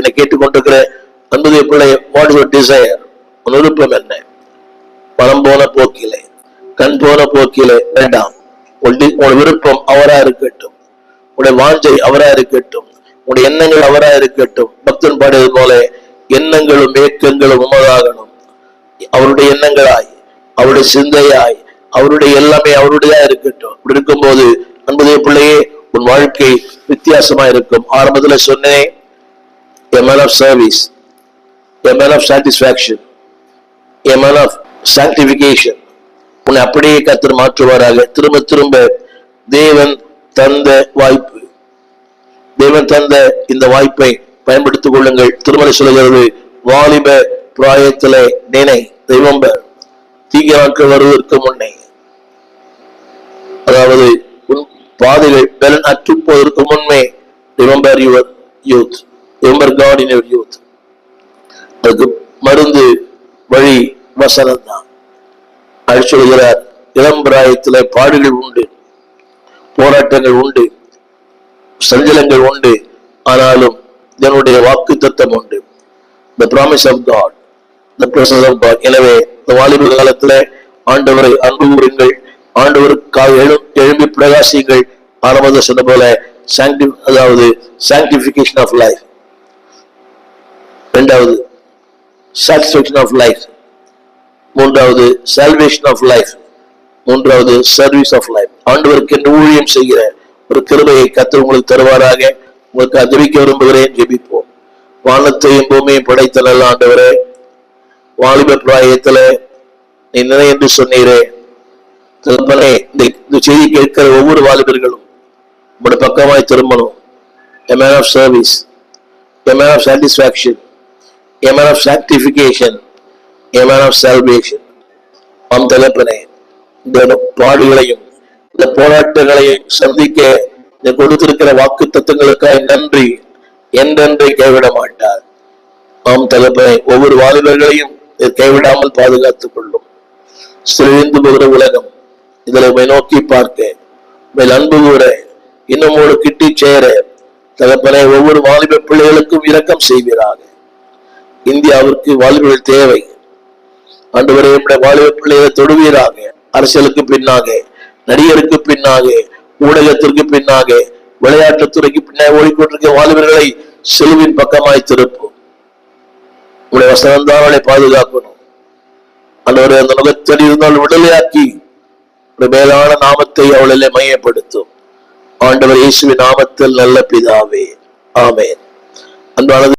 என்னை கேட்டுக்கொண்டிருக்கிற அன்புடைய பிள்ளை, வாட் இஸ் யுவர் டிசைர்? உன் விருப்பம் என்ன? பணம் போன போக்கிலே, கண் போன போக்கிலே வேண்டாம். உன் விருப்பம் அவரா இருக்கட்டும், உடைய வாஞ்சை அவரா இருக்கட்டும், உடைய எண்ணங்கள் அவரா இருக்கட்டும். பக்தன் பாடியது போல, எண்ணங்களும் ஏக்கங்களும் உமதாகணும். அவருடைய எண்ணங்களாய், அவருடைய சிந்தையாய், அவருடைய எல்லாமே அவருடையதா இருக்கட்டும். இப்படி இருக்கும்போது அன்புடைய பிள்ளையே, உன் வாழ்க்கை வித்தியாசமா இருக்கும். ஆரம்பத்துல சொன்னேன், a man of service, a man of satisfaction, a man of sanctification. உன்னை அப்படியே கர்த்தர் மாற்றுவாராக. திரும்ப திரும்ப தேவன் தந்த வாய்ப்பு, தேவன் தந்த இந்த வாய்ப்பை பயன்படுத்திக் கொள்ளுங்கள். திருமலை சொல்லுகிறது, வாலிப பிராயத்திலே நினை, ரிமெம்பர், தீய நாட்கள் வருவதற்கு முன்னே, அதாவது உன் பாதைகள் பலன் அற்று போவதற்கு முன்னே, remember your youth, remember God in your youth. அதுக்கு மருந்து வழி வசனம் தான். அது சொல்கிறார், இளம் பிராயத்திலே பாடுகள் உண்டு, போராட்டங்கள் உண்டு, சஞ்சலங்கள் உண்டு, ஆனாலும் இதனுடைய வாக்கு தத்தம் உண்டு. The promise of God, the presence of God. எனவே இந்த வாலிப காலத்துல ஆண்டவரை அன்பு கூறுங்கள், ஆண்டவருக்காக எழும்பி பிரகாசிங்கள். ஆரம்பத்தில் சொன்ன போல அதாவது sanctification of life, இரண்டாவது satisfaction of life, மூன்றாவது salvation of life, மூன்றாவது சர்வீஸ் ஆஃப் லைஃப். ஆண்டவருக்கு என்று ஊழியம் செய்கிற ஒரு கிருபையை கர்த்தர் உங்களுக்கு தருவாராக. உங்களுக்கு ஜெபிக்க விரும்புகிறேன். ஜெபிப்போம். வானத்தையும் பூமியையும் படைத்த நல்ல ஆண்டவரே, வாலிப பிராயத்துல நீ நினை என்று சொன்னீரே தகப்பனே, இந்த செய்தி கேட்கிற ஒவ்வொரு வாலிபர்களும் உங்களுடைய பக்கமாய் திரும்பணும். A man of service, a man of satisfaction, a man of sanctification, a man of salvation. ஆம் தகப்பனே, இந்த பாடுகளையும் இந்த போராட்டங்களையும் சந்திக்க கொடுத்திருக்கிற வாக்கு தத்துவங்களுக்காக நன்றி. என்றென்றை கைவிட மாட்டார். ஆம் தகப்பனே, ஒவ்வொரு வாலிபர்களையும் கைவிடாமல் பாதுகாத்துக் கொள்ளும். சிறிந்து போகிற உலகம் இதில் நோக்கி பார்க்க, மேல் அன்பு கூற, இன்னமோடு கிட்டி சேர தகப்பனே, ஒவ்வொரு வாலிப பிள்ளைகளுக்கும் இரக்கம் செய்வீராக. இந்தியாவிற்கு வாலிபர்கள் தேவை. ஆண்டவரே, வாலிப பிள்ளைகளை தொடுவீராக. அரசியலுக்கு பின்னாக, நடிகருக்கு பின்னாக, ஊடகத்திற்கு பின்னாக, விளையாட்டுத்துறைக்கு பின்னாக ஓடிக்கொண்டிருக்க வாலிபர்களை செல்வின் பக்கமாய் திருப்பும். உடைய வசனம் தான் அவளை பாதுகாக்கணும். ஆண்டவரே, அந்த நுகத்தடி இருந்தால் விடுதலையாக்கி மேலான நாமத்தை அவளிலே மையப்படுத்தும். ஆண்டவர் இயேசுவின் நாமத்தில் நல்ல பிதாவே, ஆமென். அன்பானது